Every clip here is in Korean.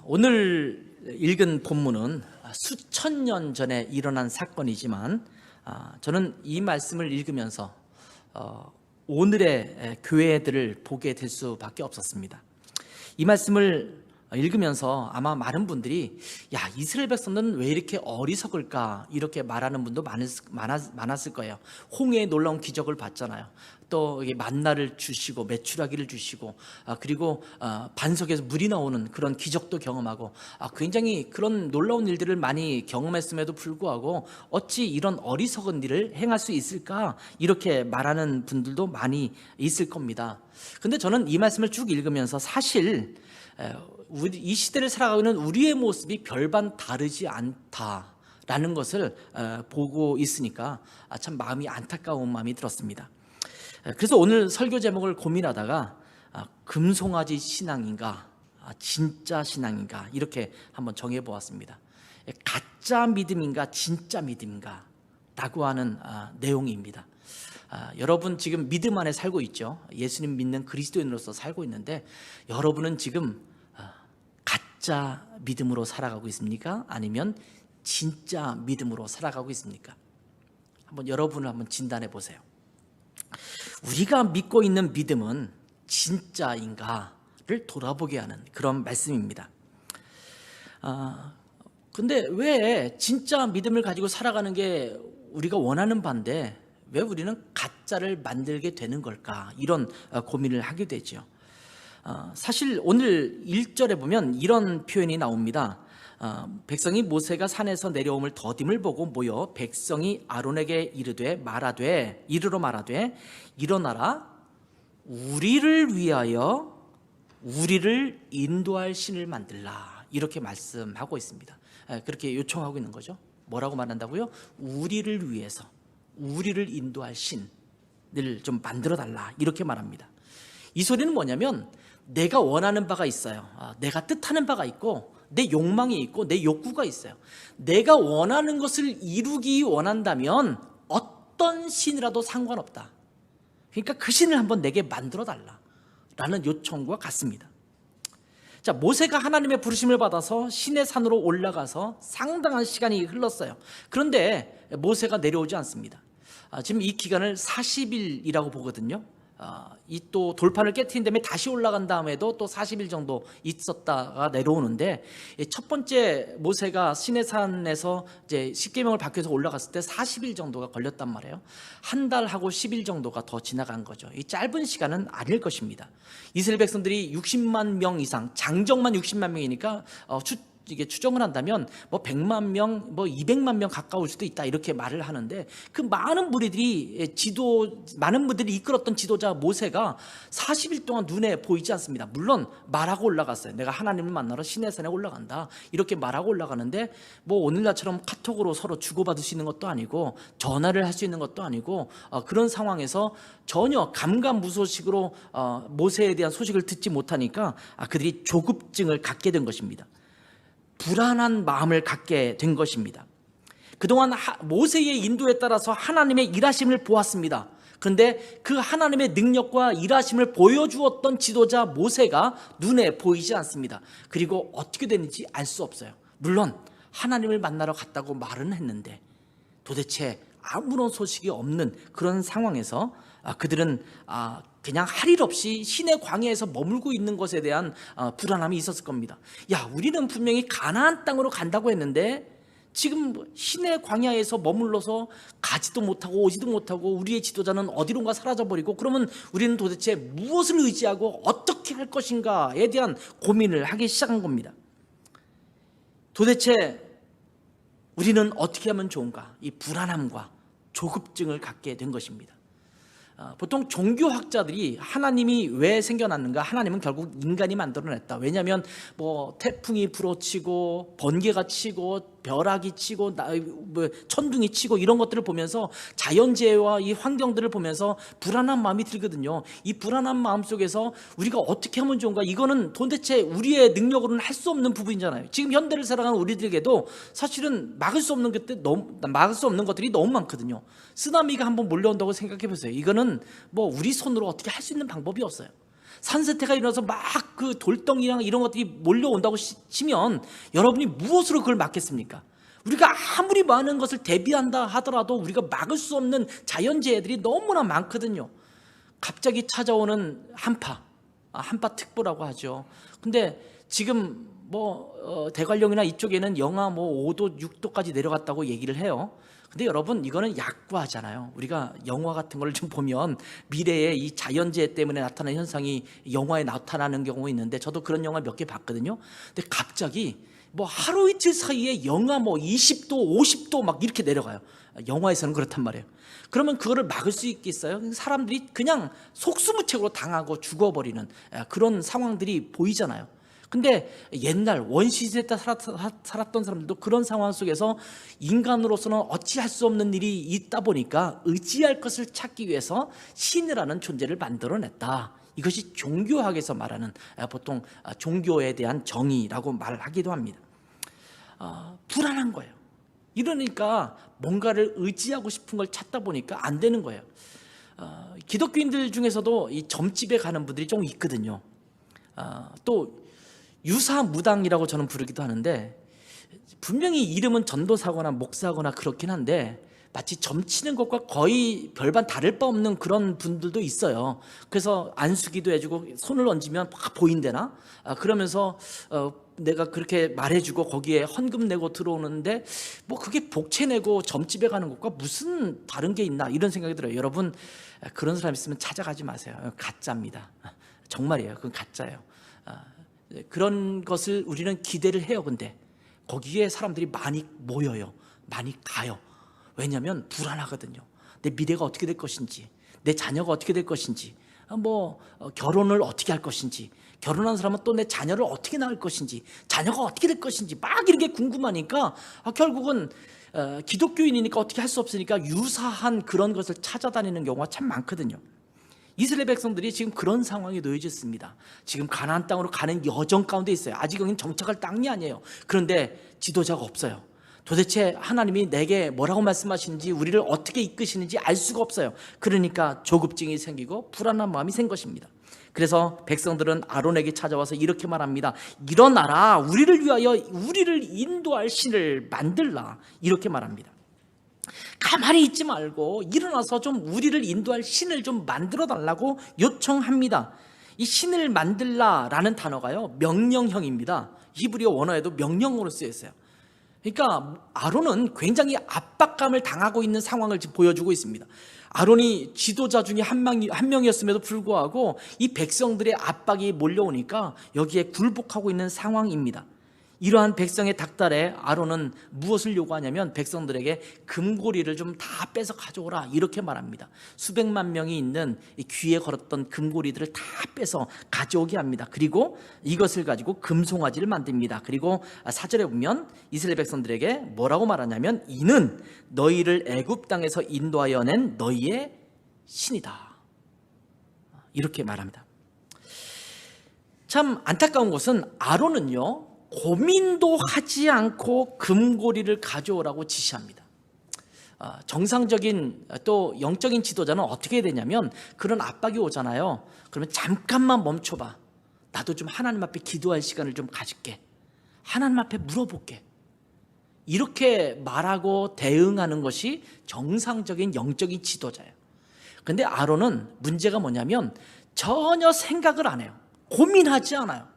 오늘 읽은 본문은 수천 년 전에 일어난 사건이지만 저는 이 말씀을 읽으면서 오늘의 교회들을 보게 될 수밖에 없었습니다. 이 말씀을 읽으면서 아마 많은 분들이 야, 이스라엘 백성들은 왜 이렇게 어리석을까 이렇게 말하는 분도 많았을 거예요. 홍해의 놀라운 기적을 봤잖아요. 또 만나를 주시고 메추라기를 주시고 그리고 반석에서 물이 나오는 그런 기적도 경험하고 굉장히 그런 놀라운 일들을 많이 경험했음에도 불구하고 어찌 이런 어리석은 일을 행할 수 있을까 이렇게 말하는 분들도 많이 있을 겁니다. 근데 저는 이 말씀을 쭉 읽으면서 사실 이 시대를 살아가고 있는 우리의 모습이 별반 다르지 않다라는 것을 보고 있으니까 참 마음이 안타까운 마음이 들었습니다. 그래서 오늘 설교 제목을 고민하다가 금송아지 신앙인가 진짜 신앙인가 이렇게 한번 정해 보았습니다. 가짜 믿음인가 진짜 믿음인가 라고 하는 내용입니다. 여러분 지금 믿음 안에 살고 있죠. 예수님 믿는 그리스도인으로서 살고 있는데 여러분은 지금 가짜 믿음으로 살아가고 있습니까? 아니면 진짜 믿음으로 살아가고 있습니까? 한번 여러분을 한번 진단해 보세요. 우리가 믿고 있는 믿음은 진짜인가를 돌아보게 하는 그런 말씀입니다. 근데 왜 진짜 믿음을 가지고 살아가는 게 우리가 원하는 바인데 왜 우리는 가짜를 만들게 되는 걸까? 이런 고민을 하게 되죠. 사실 오늘 1절에 보면 이런 표현이 나옵니다. 백성이 모세가 산에서 내려옴을 더딤을 보고 모여 백성이 아론에게 이르러 말하되 일어나라 우리를 위하여 우리를 인도할 신을 만들라 이렇게 말씀하고 있습니다. 그렇게 요청하고 있는 거죠. 뭐라고 말한다고요? 우리를 위해서 우리를 인도할 신을 좀 만들어 달라 이렇게 말합니다. 이 소리는 뭐냐면 내가 원하는 바가 있어요. 내가 뜻하는 바가 있고 내 욕망이 있고 내 욕구가 있어요. 내가 원하는 것을 이루기 원한다면 어떤 신이라도 상관없다. 그러니까 그 신을 한번 내게 만들어 달라라는 요청과 같습니다. 자, 모세가 하나님의 부르심을 받아서 시내 산으로 올라가서 상당한 시간이 흘렀어요. 그런데 모세가 내려오지 않습니다. 지금 이 기간을 40일이라고 보거든요. 이 또 돌판을 깨트린 다음에 다시 올라간 다음에도 또 40일 정도 있었다가 내려오는데 첫 번째 모세가 시내산에서 이제 십계명을 받기 위해서 올라갔을 때 40일 정도가 걸렸단 말이에요. 한 달하고 10일 정도가 더 지나간 거죠. 이 짧은 시간은 아닐 것입니다. 이스라엘 백성들이 60만 명 이상, 장정만 60만 명이니까 이게 추정을 한다면 뭐 100만 명, 뭐 200만 명 가까울 수도 있다 이렇게 말을 하는데 그 많은 분들이 이끌었던 지도자 모세가 40일 동안 눈에 보이지 않습니다. 물론 말하고 올라갔어요. 내가 하나님을 만나러 시내산에 올라간다 이렇게 말하고 올라가는데 뭐 오늘날처럼 카톡으로 서로 주고받을 수 있는 것도 아니고 전화를 할 수 있는 것도 아니고 그런 상황에서 전혀 감감무소식으로 모세에 대한 소식을 듣지 못하니까 그들이 조급증을 갖게 된 것입니다. 불안한 마음을 갖게 된 것입니다. 그동안 모세의 인도에 따라서 하나님의 일하심을 보았습니다. 그런데 그 하나님의 능력과 일하심을 보여주었던 지도자 모세가 눈에 보이지 않습니다. 그리고 어떻게 되는지 알 수 없어요. 물론 하나님을 만나러 갔다고 말은 했는데 도대체 아무런 소식이 없는 그런 상황에서 그들은 그냥 할 일 없이 시내 광야에서 머물고 있는 것에 대한 불안함이 있었을 겁니다. 야, 우리는 분명히 가나안 땅으로 간다고 했는데 지금 시내 광야에서 머물러서 가지도 못하고 오지도 못하고 우리의 지도자는 어디론가 사라져버리고 그러면 우리는 도대체 무엇을 의지하고 어떻게 할 것인가에 대한 고민을 하기 시작한 겁니다. 도대체 우리는 어떻게 하면 좋은가? 이 불안함과 조급증을 갖게 된 것입니다. 보통 종교학자들이 하나님이 왜 생겨났는가? 하나님은 결국 인간이 만들어냈다. 왜냐하면 뭐 태풍이 불어치고 번개가 치고 벼락이 치고 천둥이 치고 이런 것들을 보면서 자연재해와 이 환경들을 보면서 불안한 마음이 들거든요. 이 불안한 마음 속에서 우리가 어떻게 하면 좋은가? 이거는 도대체 우리의 능력으로는 할 수 없는 부분이잖아요. 지금 현대를 살아가는 우리들에게도 사실은 막을 수 없는 것들이 너무 많거든요. 쓰나미가 한번 몰려온다고 생각해 보세요. 이거는 뭐 우리 손으로 어떻게 할 수 있는 방법이 없어요. 산세태가 일어나서 막 그 돌덩이랑 이런 것들이 몰려온다고 치면 여러분이 무엇으로 그걸 막겠습니까? 우리가 아무리 많은 것을 대비한다 하더라도 우리가 막을 수 없는 자연재해들이 너무나 많거든요. 갑자기 찾아오는 한파특보라고 하죠. 근데 지금 대관령이나 이쪽에는 영하 5도, 6도까지 내려갔다고 얘기를 해요. 근데 여러분, 이거는 약과잖아요. 우리가 영화 같은 걸 좀 보면 미래에 이 자연재해 때문에 나타나는 현상이 영화에 나타나는 경우가 있는데, 저도 그런 영화 몇 개 봤거든요. 근데 갑자기 하루 이틀 사이에 영하 20도, 50도 막 이렇게 내려가요. 영화에서는 그렇단 말이에요. 그러면 그거를 막을 수 있겠어요? 사람들이 그냥 속수무책으로 당하고 죽어버리는 그런 상황들이 보이잖아요. 근데 옛날 원시시대 때 살았던 사람들도 그런 상황 속에서 인간으로서는 어찌할 수 없는 일이 있다 보니까 의지할 것을 찾기 위해서 신이라는 존재를 만들어냈다. 이것이 종교학에서 말하는 보통 종교에 대한 정의라고 말하기도 합니다. 불안한 거예요. 이러니까 뭔가를 의지하고 싶은 걸 찾다 보니까 안 되는 거예요. 기독교인들 중에서도 이 점집에 가는 분들이 좀 있거든요. 또 유사무당이라고 저는 부르기도 하는데, 분명히 이름은 전도사거나 목사거나 그렇긴 한데 마치 점치는 것과 거의 별반 다를 바 없는 그런 분들도 있어요. 그래서 안수기도 해주고 손을 얹으면 막 보인대나 그러면서 내가 그렇게 말해주고 거기에 헌금 내고 들어오는데 그게 복채 내고 점집에 가는 것과 무슨 다른 게 있나, 이런 생각이 들어요. 여러분, 그런 사람 있으면 찾아가지 마세요. 가짜입니다. 정말이에요. 그건 가짜예요. 그런 것을 우리는 기대를 해요. 근데 거기에 사람들이 많이 모여요. 많이 가요. 왜냐하면 불안하거든요. 내 미래가 어떻게 될 것인지, 내 자녀가 어떻게 될 것인지, 결혼을 어떻게 할 것인지, 결혼한 사람은 또 내 자녀를 어떻게 낳을 것인지, 자녀가 어떻게 될 것인지 막 이렇게 궁금하니까 결국은 기독교인이니까 어떻게 할 수 없으니까 유사한 그런 것을 찾아다니는 경우가 참 많거든요. 이스라엘 백성들이 지금 그런 상황에 놓여졌습니다. 지금 가나안 땅으로 가는 여정 가운데 있어요. 아직 여기는 정착할 땅이 아니에요. 그런데 지도자가 없어요. 도대체 하나님이 내게 뭐라고 말씀하시는지, 우리를 어떻게 이끄시는지 알 수가 없어요. 그러니까 조급증이 생기고 불안한 마음이 생 것입니다. 그래서 백성들은 아론에게 찾아와서 이렇게 말합니다. 일어나라, 우리를 위하여 우리를 인도할 신을 만들라, 이렇게 말합니다. 가만히 있지 말고 일어나서 좀 우리를 인도할 신을 좀 만들어 달라고 요청합니다. 이 신을 만들라라는 단어가요, 명령형입니다. 히브리어 원어에도 명령어로 쓰여 있어요. 그러니까 아론은 굉장히 압박감을 당하고 있는 상황을 지금 보여주고 있습니다. 아론이 지도자 중에 한 명이었음에도 불구하고 이 백성들의 압박이 몰려오니까 여기에 굴복하고 있는 상황입니다. 이러한 백성의 닥달에 아론은 무엇을 요구하냐면 백성들에게 금고리를 좀 다 빼서 가져오라, 이렇게 말합니다. 수백만 명이 있는 귀에 걸었던 금고리들을 다 빼서 가져오게 합니다. 그리고 이것을 가지고 금송아지를 만듭니다. 그리고 4절에 보면 이스라엘 백성들에게 뭐라고 말하냐면, 이는 너희를 애굽 땅에서 인도하여 낸 너희의 신이다, 이렇게 말합니다. 참 안타까운 것은 아론은요, 고민도 하지 않고 금고리를 가져오라고 지시합니다. 정상적인 또 영적인 지도자는 어떻게 해야 되냐면, 그런 압박이 오잖아요. 그러면 잠깐만 멈춰봐. 나도 좀 하나님 앞에 기도할 시간을 좀 가질게. 하나님 앞에 물어볼게. 이렇게 말하고 대응하는 것이 정상적인 영적인 지도자예요. 그런데 아론은 문제가 뭐냐면 전혀 생각을 안 해요. 고민하지 않아요.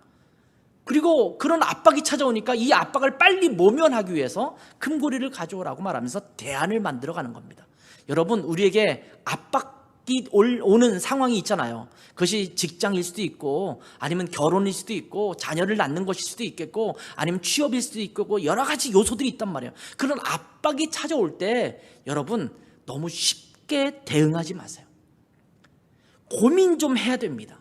그리고 그런 압박이 찾아오니까 이 압박을 빨리 모면하기 위해서 금고리를 가져오라고 말하면서 대안을 만들어가는 겁니다. 여러분, 우리에게 압박이 오는 상황이 있잖아요. 그것이 직장일 수도 있고, 아니면 결혼일 수도 있고, 자녀를 낳는 것일 수도 있겠고, 아니면 취업일 수도 있고, 여러 가지 요소들이 있단 말이에요. 그런 압박이 찾아올 때 여러분, 너무 쉽게 대응하지 마세요. 고민 좀 해야 됩니다.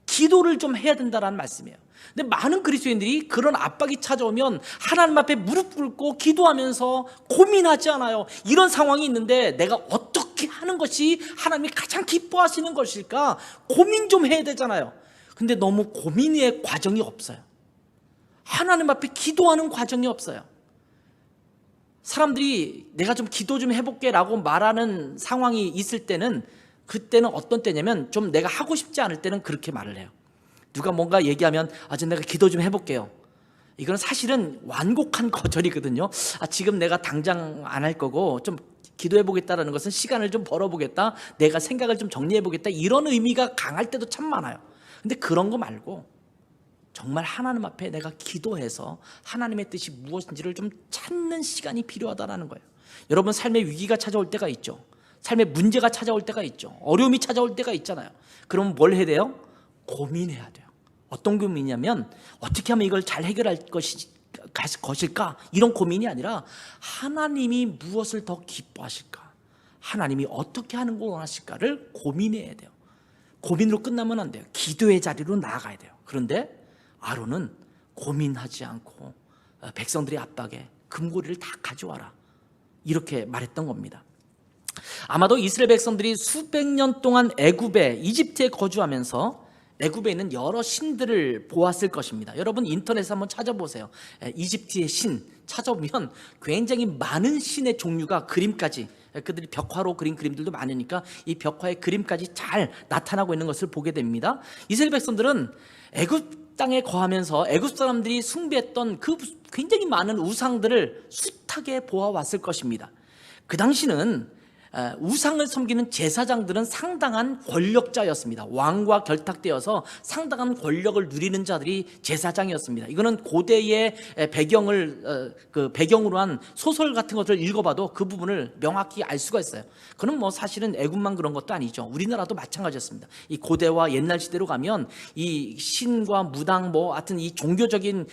기도를 좀 해야 된다는 말씀이에요. 근데 많은 그리스도인들이 그런 압박이 찾아오면 하나님 앞에 무릎 꿇고 기도하면서 고민하지 않아요. 이런 상황이 있는데 내가 어떻게 하는 것이 하나님이 가장 기뻐하시는 것일까? 고민 좀 해야 되잖아요. 근데 너무 고민의 과정이 없어요. 하나님 앞에 기도하는 과정이 없어요. 사람들이 내가 좀 기도 좀 해볼게 라고 말하는 상황이 있을 때는 그때는 어떤 때냐면 좀 내가 하고 싶지 않을 때는 그렇게 말을 해요. 누가 뭔가 얘기하면 좀 내가 기도 좀 해볼게요. 이거는 사실은 완곡한 거절이거든요. 지금 내가 당장 안 할 거고 좀 기도해보겠다라는 것은 시간을 좀 벌어보겠다, 내가 생각을 좀 정리해보겠다, 이런 의미가 강할 때도 참 많아요. 근데 그런 거 말고 정말 하나님 앞에 내가 기도해서 하나님의 뜻이 무엇인지를 좀 찾는 시간이 필요하다는 거예요. 여러분, 삶의 위기가 찾아올 때가 있죠. 삶의 문제가 찾아올 때가 있죠. 어려움이 찾아올 때가 있잖아요. 그럼 뭘 해야 돼요? 고민해야 돼요. 어떤 고민이냐면 어떻게 하면 이걸 잘 해결할 것일까? 이런 고민이 아니라 하나님이 무엇을 더 기뻐하실까? 하나님이 어떻게 하는 걸 원하실까를 고민해야 돼요. 고민으로 끝나면 안 돼요. 기도의 자리로 나아가야 돼요. 그런데 아론은 고민하지 않고 백성들의 압박에 금고리를 다 가져와라, 이렇게 말했던 겁니다. 아마도 이스라엘 백성들이 수백 년 동안 애굽에, 이집트에 거주하면서 애굽에 있는 여러 신들을 보았을 것입니다. 여러분 인터넷에 한번 찾아보세요. 이집트의 신 찾아보면 굉장히 많은 신의 종류가, 그림까지, 그들이 벽화로 그린 그림들도 많으니까 이 벽화의 그림까지 잘 나타나고 있는 것을 보게 됩니다. 이스라엘 백성들은 애굽 땅에 거하면서 애굽 사람들이 숭배했던 그 굉장히 많은 우상들을 숱하게 보아왔을 것입니다. 그 당시는 우상을 섬기는 제사장들은 상당한 권력자였습니다. 왕과 결탁되어서 상당한 권력을 누리는 자들이 제사장이었습니다. 이거는 고대의 배경으로 한 소설 같은 것을 읽어봐도 그 부분을 명확히 알 수가 있어요. 그는 사실은 애굽만 그런 것도 아니죠. 우리나라도 마찬가지였습니다. 이 고대와 옛날 시대로 가면 이 신과 무당 하여튼 이 종교적인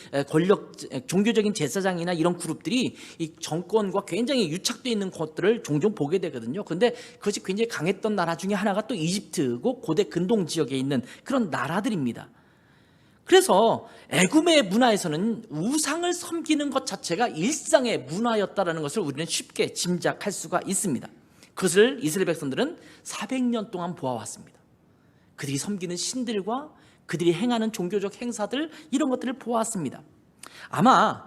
종교적인 제사장이나 이런 그룹들이 이 정권과 굉장히 유착되어 있는 것들을 종종 보게 되거든요. 그런데 그것이 굉장히 강했던 나라 중에 하나가 또 이집트고 고대 근동 지역에 있는 그런 나라들입니다. 그래서 애굽의 문화에서는 우상을 섬기는 것 자체가 일상의 문화였다는 것을 우리는 쉽게 짐작할 수가 있습니다. 그것을 이스라엘 백성들은 400년 동안 보아왔습니다. 그들이 섬기는 신들과 그들이 행하는 종교적 행사들, 이런 것들을 보았습니다. 아마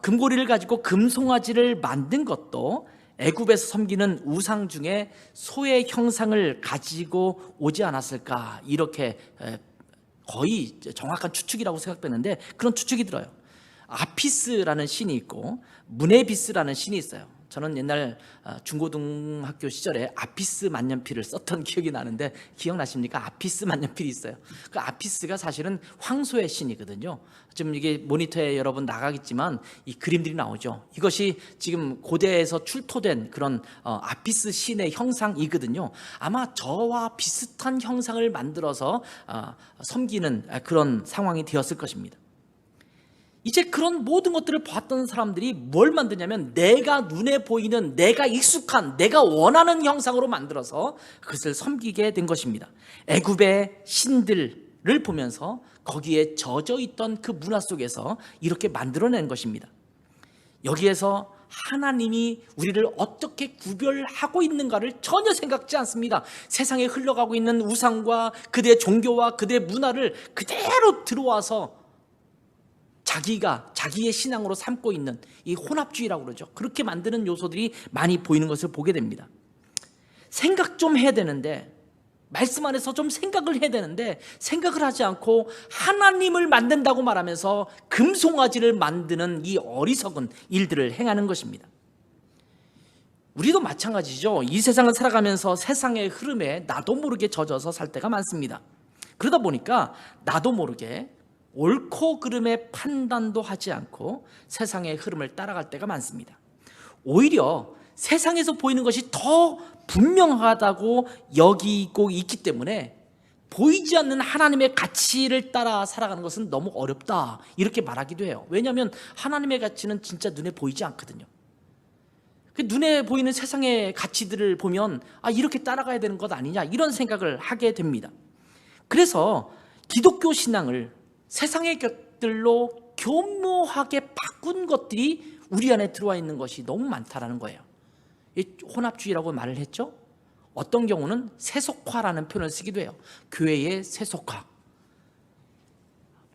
금고리를 가지고 금송아지를 만든 것도 애굽에서 섬기는 우상 중에 소의 형상을 가지고 오지 않았을까, 이렇게 거의 정확한 추측이라고 생각되는데 그런 추측이 들어요. 아피스라는 신이 있고 무네비스라는 신이 있어요. 저는 옛날 중고등학교 시절에 아피스 만년필을 썼던 기억이 나는데 기억나십니까? 아피스 만년필이 있어요. 그 아피스가 사실은 황소의 신이거든요. 지금 이게 모니터에 여러분 나가겠지만 이 그림들이 나오죠. 이것이 지금 고대에서 출토된 그런 아피스 신의 형상이거든요. 아마 저와 비슷한 형상을 만들어서 섬기는 그런 상황이 되었을 것입니다. 이제 그런 모든 것들을 봤던 사람들이 뭘 만드냐면 내가 눈에 보이는, 내가 익숙한, 내가 원하는 형상으로 만들어서 그것을 섬기게 된 것입니다. 애굽의 신들을 보면서 거기에 젖어 있던 그 문화 속에서 이렇게 만들어낸 것입니다. 여기에서 하나님이 우리를 어떻게 구별하고 있는가를 전혀 생각지 않습니다. 세상에 흘러가고 있는 우상과 그들의 종교와 그들의 문화를 그대로 들어와서 자기의 신앙으로 삼고 있는 이 혼합주의라고 그러죠. 그렇게 만드는 요소들이 많이 보이는 것을 보게 됩니다. 생각 좀 해야 되는데, 말씀 안에서 좀 생각을 해야 되는데 생각을 하지 않고 하나님을 만든다고 말하면서 금송아지를 만드는 이 어리석은 일들을 행하는 것입니다. 우리도 마찬가지죠. 이 세상을 살아가면서 세상의 흐름에 나도 모르게 젖어서 살 때가 많습니다. 그러다 보니까 나도 모르게 옳고 그름의 판단도 하지 않고 세상의 흐름을 따라갈 때가 많습니다. 오히려 세상에서 보이는 것이 더 분명하다고 여기고 있기 때문에 보이지 않는 하나님의 가치를 따라 살아가는 것은 너무 어렵다, 이렇게 말하기도 해요. 왜냐하면 하나님의 가치는 진짜 눈에 보이지 않거든요. 눈에 보이는 세상의 가치들을 보면 이렇게 따라가야 되는 것 아니냐, 이런 생각을 하게 됩니다. 그래서 기독교 신앙을 세상의 것들로 교묘하게 바꾼 것들이 우리 안에 들어와 있는 것이 너무 많다라는 거예요. 혼합주의라고 말을 했죠. 어떤 경우는 세속화라는 표현을 쓰기도 해요. 교회의 세속화.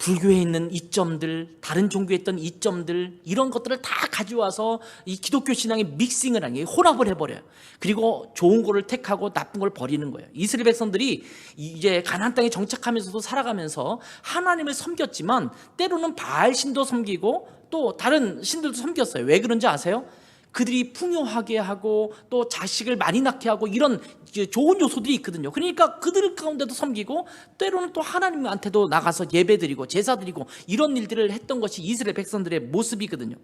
불교에 있는 이점들, 다른 종교에 있던 이점들, 이런 것들을 다 가져와서 이 기독교 신앙에 믹싱을 하는 게 혼합을 해버려요. 그리고 좋은 거를 택하고 나쁜 걸 버리는 거예요. 이스라엘 백성들이 이제 가나안 땅에 정착하면서도 살아가면서 하나님을 섬겼지만 때로는 바알 신도 섬기고 또 다른 신들도 섬겼어요. 왜 그런지 아세요? 그들이 풍요하게 하고 또 자식을 많이 낳게 하고 이런 좋은 요소들이 있거든요. 그러니까 그들 가운데도 섬기고 때로는 또 하나님한테도 나가서 예배드리고 제사드리고 이런 일들을 했던 것이 이스라엘 백성들의 모습이거든요.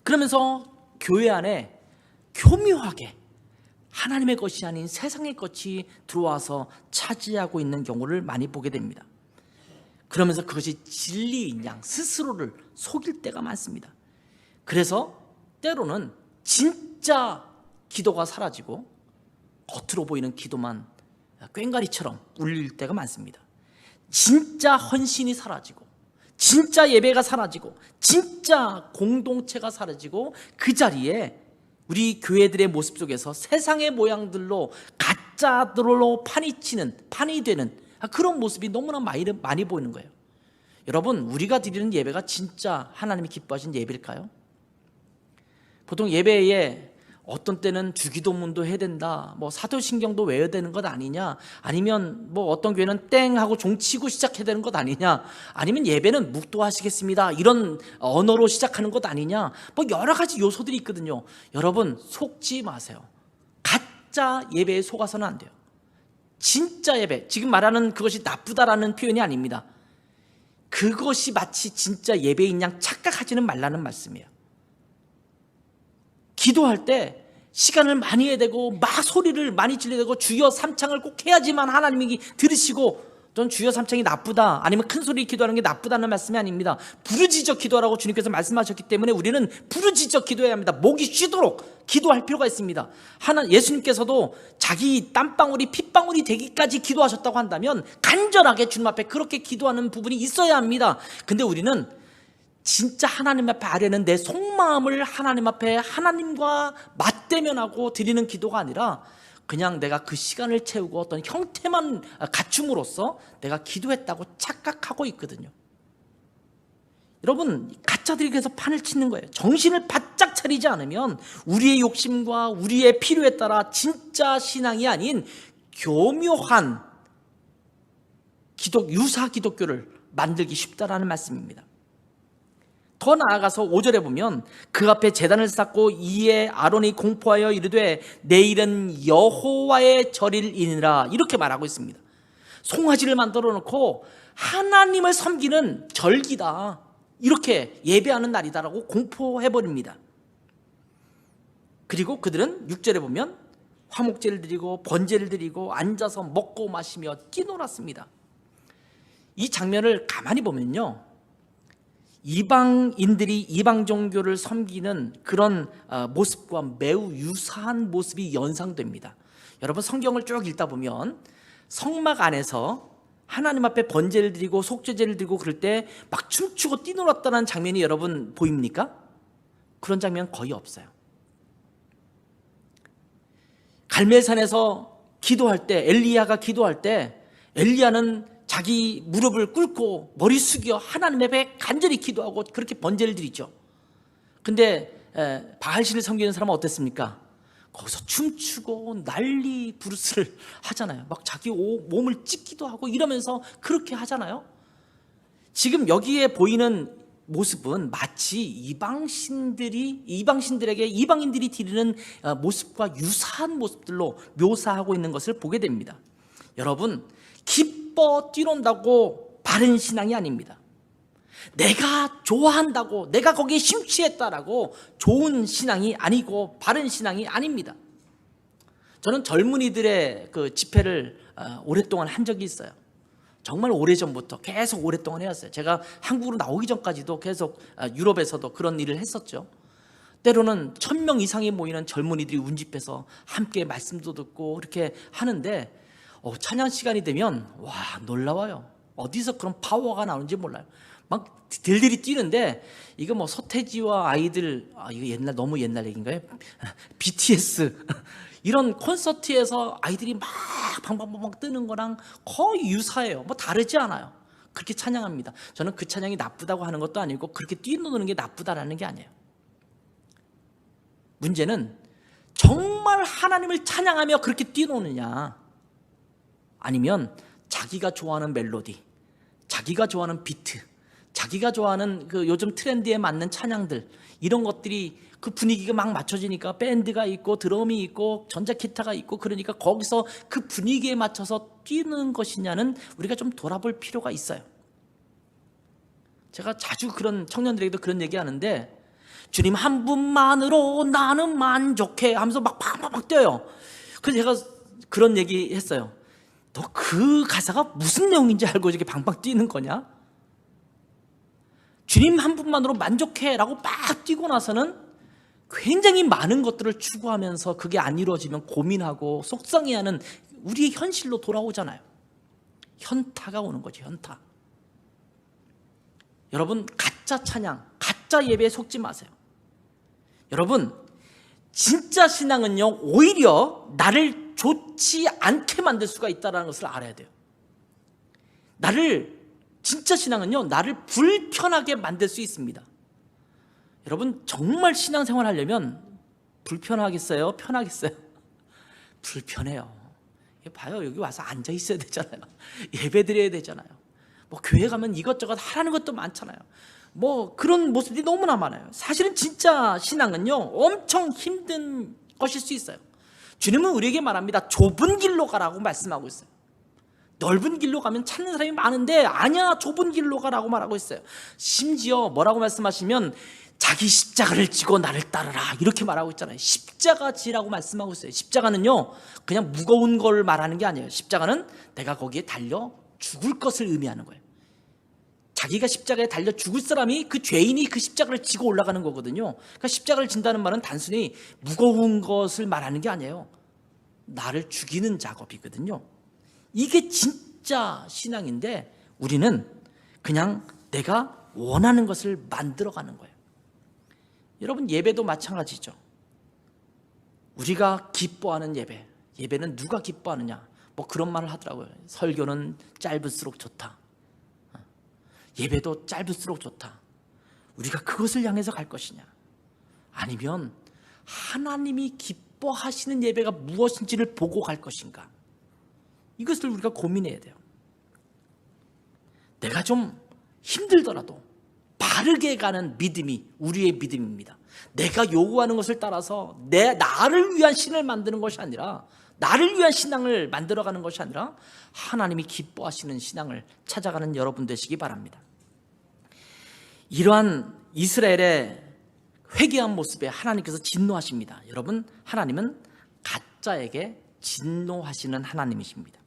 그러면서 교회 안에 교묘하게 하나님의 것이 아닌 세상의 것이 들어와서 차지하고 있는 경우를 많이 보게 됩니다. 그러면서 그것이 진리인 양 스스로를 속일 때가 많습니다. 그래서 때로는 진짜 기도가 사라지고 겉으로 보이는 기도만 꽹과리처럼 울릴 때가 많습니다. 진짜 헌신이 사라지고 진짜 예배가 사라지고 진짜 공동체가 사라지고 그 자리에 우리 교회들의 모습 속에서 세상의 모양들로 가짜들로 판이 되는 그런 모습이 너무나 많이 보이는 거예요. 여러분, 우리가 드리는 예배가 진짜 하나님이 기뻐하신 예배일까요? 보통 예배에 어떤 때는 주기도문도 해야 된다, 뭐 사도신경도 외워야 되는 것 아니냐, 아니면 뭐 어떤 교회는 땡 하고 종치고 시작해야 되는 것 아니냐, 아니면 예배는 묵도하시겠습니다 이런 언어로 시작하는 것 아니냐, 뭐 여러 가지 요소들이 있거든요. 여러분, 속지 마세요. 가짜 예배에 속아서는 안 돼요. 진짜 예배, 지금 말하는 그것이 나쁘다라는 표현이 아닙니다. 그것이 마치 진짜 예배인 양 착각하지는 말라는 말씀이에요. 기도할 때 시간을 많이 해야 되고 막 소리를 많이 질러야 되고 주여 삼창을 꼭 해야지만 하나님이 들으시고, 전 주여 삼창이 나쁘다 아니면 큰 소리 기도하는 게 나쁘다는 말씀이 아닙니다. 부르짖어 기도하라고 주님께서 말씀하셨기 때문에 우리는 부르짖어 기도해야 합니다. 목이 쉬도록 기도할 필요가 있습니다. 예수님께서도 자기 땀방울이 핏방울이 되기까지 기도하셨다고 한다면 간절하게 주님 앞에 그렇게 기도하는 부분이 있어야 합니다. 근데 우리는 진짜 하나님 앞에 아뢰는 내 속마음을 하나님 앞에 하나님과 맞대면하고 드리는 기도가 아니라 그냥 내가 그 시간을 채우고 어떤 형태만 갖춤으로써 내가 기도했다고 착각하고 있거든요. 여러분, 가짜들이 그래서 판을 치는 거예요. 정신을 바짝 차리지 않으면 우리의 욕심과 우리의 필요에 따라 진짜 신앙이 아닌 교묘한 유사 기독교를 만들기 쉽다라는 말씀입니다. 더 나아가서 5절에 보면 그 앞에 제단을 쌓고 이에 아론이 공포하여 이르되 내일은 여호와의 절일이니라 이렇게 말하고 있습니다. 송아지를 만들어 놓고 하나님을 섬기는 절기다, 이렇게 예배하는 날이다라고 공포해버립니다. 그리고 그들은 6절에 보면 화목제를 드리고 번제를 드리고 앉아서 먹고 마시며 뛰놀았습니다. 이 장면을 가만히 보면요, 이방인들이 이방 종교를 섬기는 그런 모습과 매우 유사한 모습이 연상됩니다. 여러분, 성경을 쭉 읽다 보면 성막 안에서 하나님 앞에 번제를 드리고 속죄제를 드리고 그럴 때 막 춤추고 뛰놀았다는 장면이 여러분 보입니까? 그런 장면 거의 없어요. 갈멜산에서 기도할 때, 엘리야가 기도할 때 엘리야는 자기 무릎을 꿇고 머리 숙여 하나님 앞에 간절히 기도하고 그렇게 번제를 드리죠. 근데 바알신을 섬기는 사람은 어땠습니까? 거기서 춤추고 난리 부르스를 하잖아요. 막 자기 몸을 찢기도 하고 이러면서 그렇게 하잖아요. 지금 여기에 보이는 모습은 마치 이방신들에게 이방인들이 드리는 모습과 유사한 모습들로 묘사하고 있는 것을 보게 됩니다. 여러분, 기뻐 뛰논다고 바른 신앙이 아닙니다. 내가 좋아한다고, 내가 거기에 심취했다라고 좋은 신앙이 아니고 바른 신앙이 아닙니다. 저는 젊은이들의 그 집회를 오랫동안 한 적이 있어요. 정말 오래전부터 계속 오랫동안 해왔어요. 제가 한국으로 나오기 전까지도 계속 유럽에서도 그런 일을 했었죠. 때로는 1000명 이상이 모이는 젊은이들이 운집해서 함께 말씀도 듣고 그렇게 하는데 찬양 시간이 되면 와, 놀라워요. 어디서 그런 파워가 나오는지 몰라요. 막 들들이 뛰는데, 이거 뭐 서태지와 아이들, 이거 너무 옛날 얘기인가요? BTS 이런 콘서트에서 아이들이 막 방방방방 뜨는 거랑 거의 유사해요. 뭐 다르지 않아요. 그렇게 찬양합니다. 저는 그 찬양이 나쁘다고 하는 것도 아니고 그렇게 뛰노는 게 나쁘다라는 게 아니에요. 문제는 정말 하나님을 찬양하며 그렇게 뛰노느냐, 아니면 자기가 좋아하는 멜로디, 자기가 좋아하는 비트, 자기가 좋아하는 그 요즘 트렌드에 맞는 찬양들, 이런 것들이 그 분위기가 막 맞춰지니까 밴드가 있고 드럼이 있고 전자기타가 있고, 그러니까 거기서 그 분위기에 맞춰서 뛰는 것이냐는 우리가 좀 돌아볼 필요가 있어요. 제가 자주 그런 청년들에게도 그런 얘기하는데, 주님 한 분만으로 나는 만족해 하면서 막 뛰어요. 그래서 제가 그런 얘기 했어요. 너 그 가사가 무슨 내용인지 알고 이렇게 방방 뛰는 거냐? 주님 한 분만으로 만족해 라고 막 뛰고 나서는 굉장히 많은 것들을 추구하면서 그게 안 이루어지면 고민하고 속상해하는 우리의 현실로 돌아오잖아요. 현타가 오는 거죠. 현타. 여러분, 가짜 찬양, 가짜 예배에 속지 마세요. 여러분, 진짜 신앙은요, 오히려 나를 좋지 않게 만들 수가 있다는 것을 알아야 돼요. 진짜 신앙은요, 나를 불편하게 만들 수 있습니다. 여러분, 정말 신앙생활 하려면 불편하겠어요? 편하겠어요? 불편해요. 봐요, 여기 와서 앉아 있어야 되잖아요. 예배 드려야 되잖아요. 뭐 교회 가면 이것저것 하라는 것도 많잖아요. 뭐 그런 모습들이 너무나 많아요. 사실은 진짜 신앙은요, 엄청 힘든 것일 수 있어요. 주님은 우리에게 말합니다. 좁은 길로 가라고 말씀하고 있어요. 넓은 길로 가면 찾는 사람이 많은데 아니야, 좁은 길로 가라고 말하고 있어요. 심지어 뭐라고 말씀하시면 자기 십자가를 지고 나를 따르라, 이렇게 말하고 있잖아요. 십자가 지라고 말씀하고 있어요. 십자가는요, 그냥 무거운 걸 말하는 게 아니에요. 십자가는 내가 거기에 달려 죽을 것을 의미하는 거예요. 자기가 십자가에 달려 죽을 사람이, 그 죄인이 그 십자가를 지고 올라가는 거거든요. 그러니까 십자가를 진다는 말은 단순히 무거운 것을 말하는 게 아니에요. 나를 죽이는 작업이거든요. 이게 진짜 신앙인데, 우리는 그냥 내가 원하는 것을 만들어가는 거예요. 여러분, 예배도 마찬가지죠. 우리가 기뻐하는 예배는 누가 기뻐하느냐, 뭐 그런 말을 하더라고요. 설교는 짧을수록 좋다, 예배도 짧을수록 좋다. 우리가 그것을 향해서 갈 것이냐, 아니면 하나님이 기뻐하시는 예배가 무엇인지를 보고 갈 것인가, 이것을 우리가 고민해야 돼요. 내가 좀 힘들더라도 바르게 가는 믿음이 우리의 믿음입니다. 내가 요구하는 것을 따라서 나를 위한 신을 만드는 것이 아니라, 나를 위한 신앙을 만들어가는 것이 아니라 하나님이 기뻐하시는 신앙을 찾아가는 여러분 되시기 바랍니다. 이러한 이스라엘의 회개한 모습에 하나님께서 진노하십니다. 여러분, 하나님은 가짜에게 진노하시는 하나님이십니다.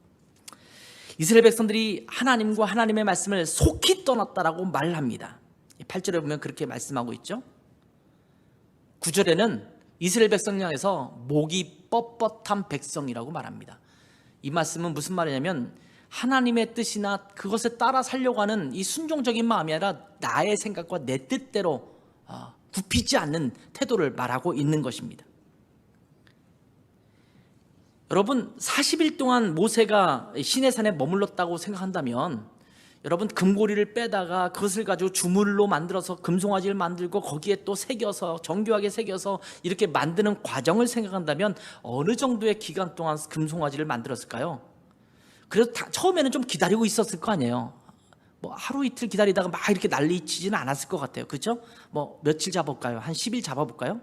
이스라엘 백성들이 하나님과 하나님의 말씀을 속히 떠났다라고 말합니다. 8절에 보면 그렇게 말씀하고 있죠. 9절에는 이스라엘 백성을 향해서 목이 뻣뻣한 백성이라고 말합니다. 이 말씀은 무슨 말이냐면, 하나님의 뜻이나 그것에 따라 살려고 하는 이 순종적인 마음이 아니라 나의 생각과 내 뜻대로 굽히지 않는 태도를 말하고 있는 것입니다. 여러분, 40일 동안 모세가 시내산에 머물렀다고 생각한다면, 여러분, 금고리를 빼다가 그것을 가지고 주물로 만들어서 금송아지를 만들고 거기에 또 새겨서 정교하게 새겨서 이렇게 만드는 과정을 생각한다면 어느 정도의 기간 동안 금송아지를 만들었을까요? 그래서 처음에는 좀 기다리고 있었을 거 아니에요. 뭐 하루 이틀 기다리다가 막 이렇게 난리치지는 않았을 것 같아요. 그렇죠? 뭐 며칠 잡아볼까요? 한 10일 잡아볼까요?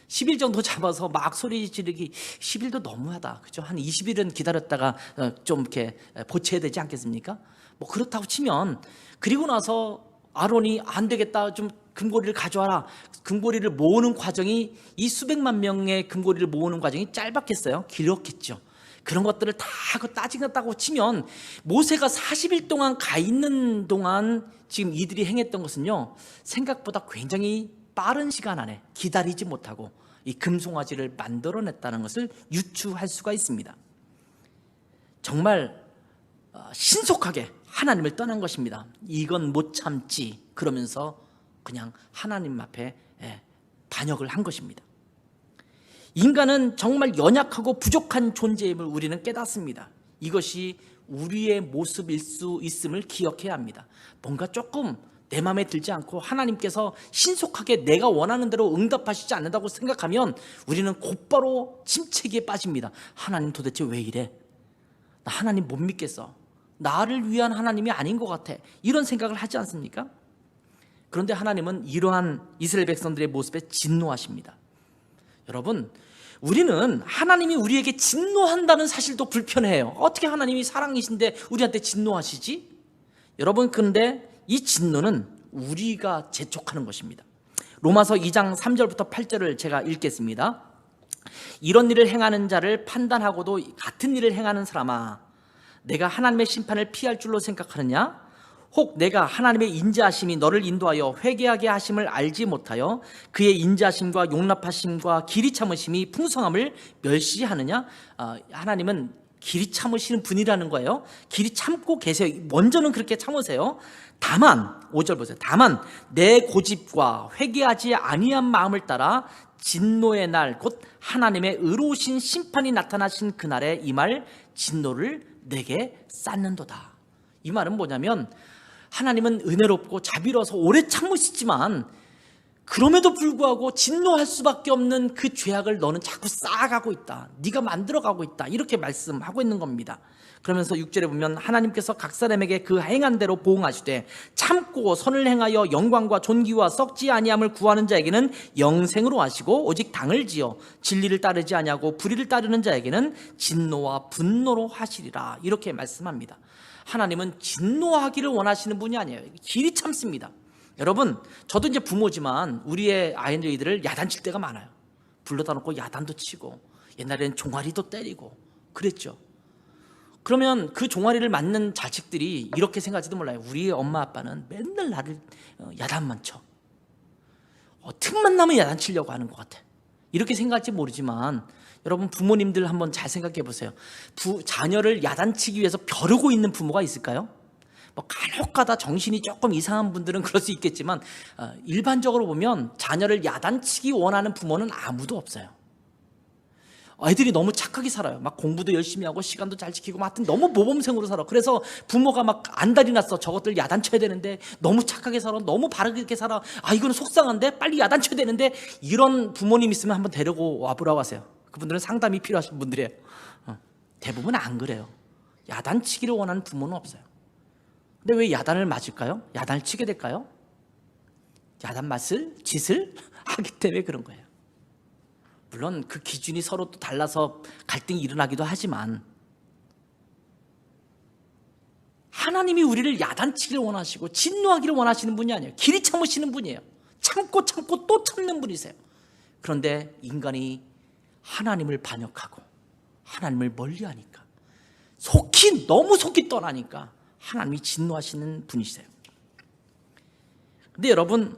10일 정도 잡아서 막 소리 지르기, 10일도 너무하다, 그죠? 한 20일은 기다렸다가 좀 이렇게 보채야 되지 않겠습니까? 뭐 그렇다고 치면, 그리고 나서 아론이 안 되겠다, 좀 금고리를 가져와라, 금고리를 모으는 과정이, 이 수백만 명의 금고리를 모으는 과정이 짧았겠어요? 길었겠죠. 그런 것들을 다 하고 따지겠다고 치면, 모세가 40일 동안 가 있는 동안 지금 이들이 행했던 것은요, 생각보다 굉장히 빠른 시간 안에 기다리지 못하고 이 금송아지를 만들어냈다는 것을 유추할 수가 있습니다. 정말 신속하게 하나님을 떠난 것입니다. 이건 못 참지, 그러면서 그냥 하나님 앞에 반역을 한 것입니다. 인간은 정말 연약하고 부족한 존재임을 우리는 깨닫습니다. 이것이 우리의 모습일 수 있음을 기억해야 합니다. 뭔가 조금 내 마음에 들지 않고 하나님께서 신속하게 내가 원하는 대로 응답하시지 않는다고 생각하면 우리는 곧바로 침체기에 빠집니다. 하나님 도대체 왜 이래? 나 하나님 못 믿겠어. 나를 위한 하나님이 아닌 것 같아. 이런 생각을 하지 않습니까? 그런데 하나님은 이러한 이스라엘 백성들의 모습에 진노하십니다. 여러분, 우리는 하나님이 우리에게 진노한다는 사실도 불편해요. 어떻게 하나님이 사랑이신데 우리한테 진노하시지? 여러분, 근데 이 진노는 우리가 재촉하는 것입니다. 로마서 2장 3절부터 8절을 제가 읽겠습니다. 이런 일을 행하는 자를 판단하고도 같은 일을 행하는 사람아, 내가 하나님의 심판을 피할 줄로 생각하느냐? 혹 내가 하나님의 인자하심이 너를 인도하여 회개하게 하심을 알지 못하여 그의 인자하심과 용납하심과 길이 참으심이 풍성함을 멸시하느냐? 하나님은 길이 참으시는 분이라는 거예요. 길이 참고 계세요. 먼저는 그렇게 참으세요. 다만 5절 보세요. 다만 내 고집과 회개하지 아니한 마음을 따라 진노의 날 곧 하나님의 의로우신 심판이 나타나신 그날에 이 말 진노를 내게 쌓는도다. 이 말은 뭐냐면 하나님은 은혜롭고 자비로워서 오래 참으시지만 그럼에도 불구하고 진노할 수밖에 없는 그 죄악을 너는 자꾸 쌓아가고 있다. 네가 만들어가고 있다. 이렇게 말씀하고 있는 겁니다. 그러면서 6절에 보면 하나님께서 각 사람에게 그 행한 대로 보응하시되 참고 선을 행하여 영광과 존귀와 썩지 아니함을 구하는 자에게는 영생으로 하시고 오직 당을 지어 진리를 따르지 아니하고 불의를 따르는 자에게는 진노와 분노로 하시리라. 이렇게 말씀합니다. 하나님은 진노하기를 원하시는 분이 아니에요. 길이 참습니다. 여러분, 저도 이제 부모지만 우리의 아이들을 야단칠 때가 많아요. 불러다 놓고 야단도 치고 옛날에는 종아리도 때리고 그랬죠. 그러면 그 종아리를 맞는 자식들이 이렇게 생각할지도 몰라요. 우리 엄마 아빠는 맨날 나를 야단만 쳐. 틈만 나면 야단치려고 하는 것 같아. 이렇게 생각할지 모르지만 여러분, 부모님들 한번 잘 생각해 보세요. 자녀를 야단치기 위해서 벼르고 있는 부모가 있을까요? 간혹가다 정신이 조금 이상한 분들은 그럴 수 있겠지만 일반적으로 보면 자녀를 야단치기 원하는 부모는 아무도 없어요. 애들이 너무 착하게 살아요. 막 공부도 열심히 하고 시간도 잘 지키고 하여튼 너무 모범생으로 살아. 그래서 부모가 막 안달이 났어. 저것들 야단쳐야 되는데 너무 착하게 살아, 너무 바르게 살아, 이거는 속상한데 빨리 야단쳐야 되는데, 이런 부모님 있으면 한번 데리고 와보라고 하세요. 그분들은 상담이 필요하신 분들이에요. 대부분 안 그래요. 야단치기를 원하는 부모는 없어요. 근데 왜 야단을 맞을까요? 야단을 치게 될까요? 야단 짓을 하기 때문에 그런 거예요. 물론 그 기준이 서로 또 달라서 갈등이 일어나기도 하지만 하나님이 우리를 야단치기를 원하시고 진노하기를 원하시는 분이 아니에요. 길이 참으시는 분이에요. 참고 또 참는 분이세요. 그런데 인간이 하나님을 반역하고 하나님을 멀리하니까, 너무 속히 떠나니까 하나님이 진노하시는 분이세요. 근데 여러분,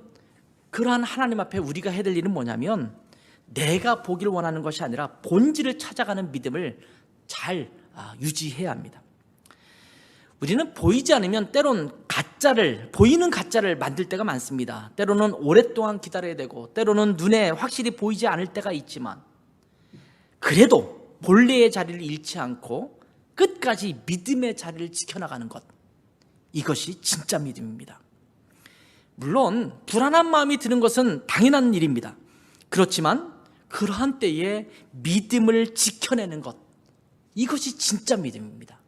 그러한 하나님 앞에 우리가 해야 될 일은 뭐냐면 내가 보기를 원하는 것이 아니라 본질을 찾아가는 믿음을 잘 유지해야 합니다. 우리는 보이지 않으면 때론 보이는 가짜를 만들 때가 많습니다. 때로는 오랫동안 기다려야 되고 때로는 눈에 확실히 보이지 않을 때가 있지만, 그래도 본래의 자리를 잃지 않고 끝까지 믿음의 자리를 지켜나가는 것, 이것이 진짜 믿음입니다. 물론 불안한 마음이 드는 것은 당연한 일입니다. 그렇지만 그러한 때에 믿음을 지켜내는 것, 이것이 진짜 믿음입니다.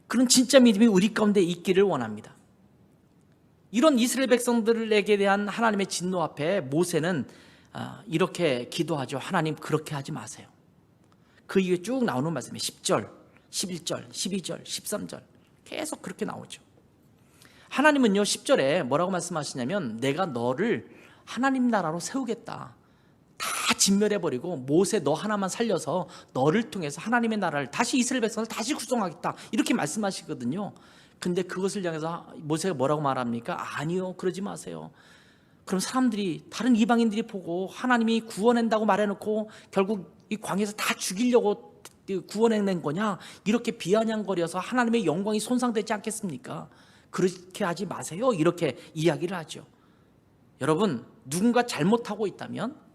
그런 진짜 믿음이 우리 가운데 있기를 원합니다. 이런 이스라엘 백성들에게 대한 하나님의 진노 앞에 모세는 이렇게 기도하죠. 하나님, 그렇게 하지 마세요. 그 이후에 쭉 나오는 말씀이 10절, 11절, 12절, 13절 계속 그렇게 나오죠. 하나님은요 10절에 뭐라고 말씀하시냐면 내가 너를 하나님 나라로 세우겠다. 다 진멸해버리고 모세 너 하나만 살려서 너를 통해서 하나님의 나라를 다시, 이스라엘 백성을 다시 구성하겠다, 이렇게 말씀하시거든요. 근데 그것을 향해서 모세가 뭐라고 말합니까? 아니요, 그러지 마세요. 그럼 사람들이, 다른 이방인들이 보고 하나님이 구원한다고 말해놓고 결국 이 광야에서 다 죽이려고 구원해낸 거냐, 이렇게 비아냥거려서 하나님의 영광이 손상되지 않겠습니까? 그렇게 하지 마세요, 이렇게 이야기를 하죠. 여러분, 누군가 잘못하고 있다면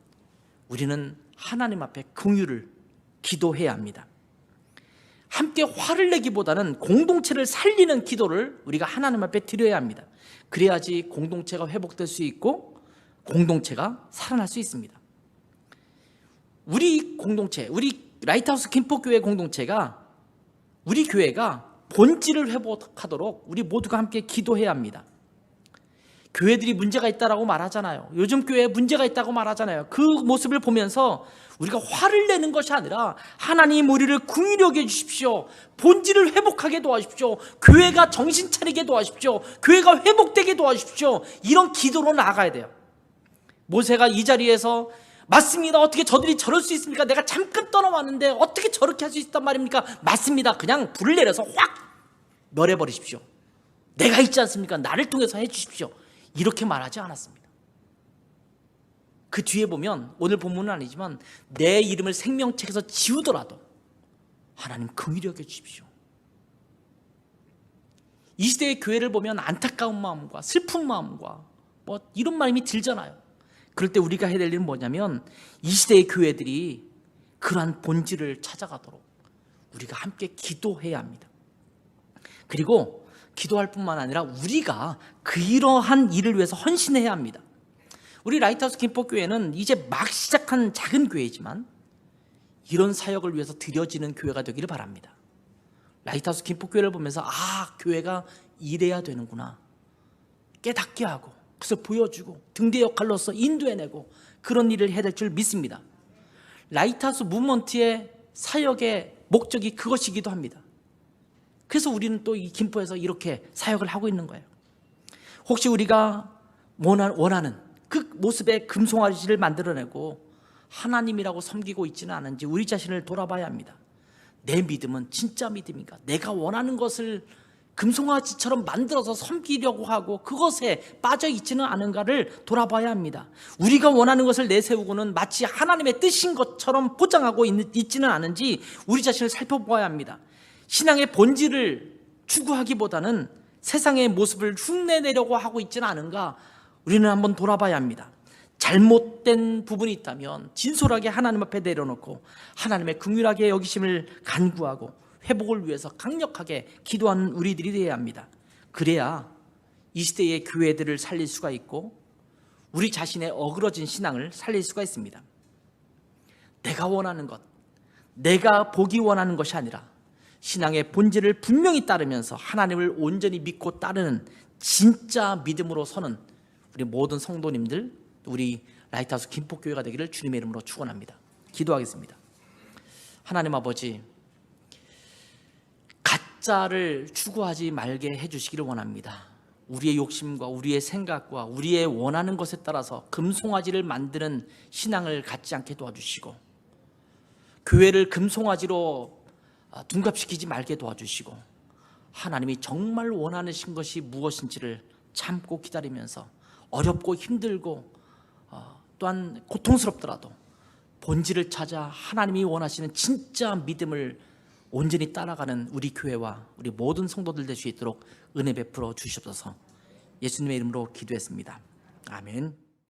우리는 하나님 앞에 긍휼을 기도해야 합니다. 함께 화를 내기보다는 공동체를 살리는 기도를 우리가 하나님 앞에 드려야 합니다. 그래야지 공동체가 회복될 수 있고 공동체가 살아날 수 있습니다. 우리 공동체, 우리 라이트하우스 김포교회 공동체가, 우리 교회가 본질을 회복하도록 우리 모두가 함께 기도해야 합니다. 교회들이 문제가 있다라고 말하잖아요. 요즘 교회에 문제가 있다고 말하잖아요. 그 모습을 보면서 우리가 화를 내는 것이 아니라 하나님 우리를 긍휼히 여겨 주십시오. 본질을 회복하게 도와주십시오. 교회가 정신 차리게 도와주십시오. 교회가 회복되게 도와주십시오. 이런 기도로 나아가야 돼요. 모세가 이 자리에서 맞습니다. 어떻게 저들이 저럴 수 있습니까? 내가 잠깐 떠나왔는데 어떻게 저렇게 할 수 있단 말입니까? 맞습니다. 그냥 불을 내려서 확 멸해버리십시오. 내가 있지 않습니까? 나를 통해서 해주십시오. 이렇게 말하지 않았습니다. 그 뒤에 보면 오늘 본문은 아니지만 내 이름을 생명책에서 지우더라도 하나님 긍휼히 여겨 주십시오. 이 시대의 교회를 보면 안타까운 마음과 슬픈 마음과 뭐 이런 마음이 들잖아요. 그럴 때 우리가 해야 될 일은 뭐냐면 이 시대의 교회들이 그러한 본질을 찾아가도록 우리가 함께 기도해야 합니다. 그리고 기도할 뿐만 아니라 우리가 그러한 일을 위해서 헌신해야 합니다. 우리 라이트하우스 김포교회는 이제 막 시작한 작은 교회지만 이런 사역을 위해서 드려지는 교회가 되기를 바랍니다. 라이트하우스 김포교회를 보면서 교회가 이래야 되는구나 깨닫게 하고 그것을 보여주고 등대 역할로서 인도해내고 그런 일을 해야 될 줄 믿습니다. 라이트하우스 무브먼트의 사역의 목적이 그것이기도 합니다. 그래서 우리는 또 이 김포에서 이렇게 사역을 하고 있는 거예요. 혹시 우리가 원하는 그 모습의 금송아지를 만들어내고 하나님이라고 섬기고 있지는 않은지 우리 자신을 돌아봐야 합니다. 내 믿음은 진짜 믿음인가? 내가 원하는 것을 금송아지처럼 만들어서 섬기려고 하고 그것에 빠져 있지는 않은가를 돌아봐야 합니다. 우리가 원하는 것을 내세우고는 마치 하나님의 뜻인 것처럼 포장하고 있지는 않은지 우리 자신을 살펴보아야 합니다. 신앙의 본질을 추구하기보다는 세상의 모습을 흉내내려고 하고 있지는 않은가 우리는 한번 돌아봐야 합니다. 잘못된 부분이 있다면 진솔하게 하나님 앞에 내려놓고 하나님의 긍휼하게 여기심을 간구하고 회복을 위해서 강력하게 기도하는 우리들이 되어야 합니다. 그래야 이 시대의 교회들을 살릴 수가 있고 우리 자신의 어그러진 신앙을 살릴 수가 있습니다. 내가 원하는 것, 내가 보기 원하는 것이 아니라 신앙의 본질을 분명히 따르면서 하나님을 온전히 믿고 따르는 진짜 믿음으로 서는 우리 모든 성도님들, 우리 라이트하우스 김포교회가 되기를 주님의 이름으로 축원합니다. 기도하겠습니다. 하나님 아버지, 가짜를 추구하지 말게 해주시기를 원합니다. 우리의 욕심과 우리의 생각과 우리의 원하는 것에 따라서 금송아지를 만드는 신앙을 갖지 않게 도와주시고 교회를 금송아지로 둔갑시키지 말게 도와주시고 하나님이 정말 원하시는 것이 무엇인지를 참고 기다리면서 어렵고 힘들고 또한 고통스럽더라도 본질을 찾아 하나님이 원하시는 진짜 믿음을 온전히 따라가는 우리 교회와 우리 모든 성도들 될 수 있도록 은혜 베풀어 주시옵소서. 예수님의 이름으로 기도했습니다. 아멘.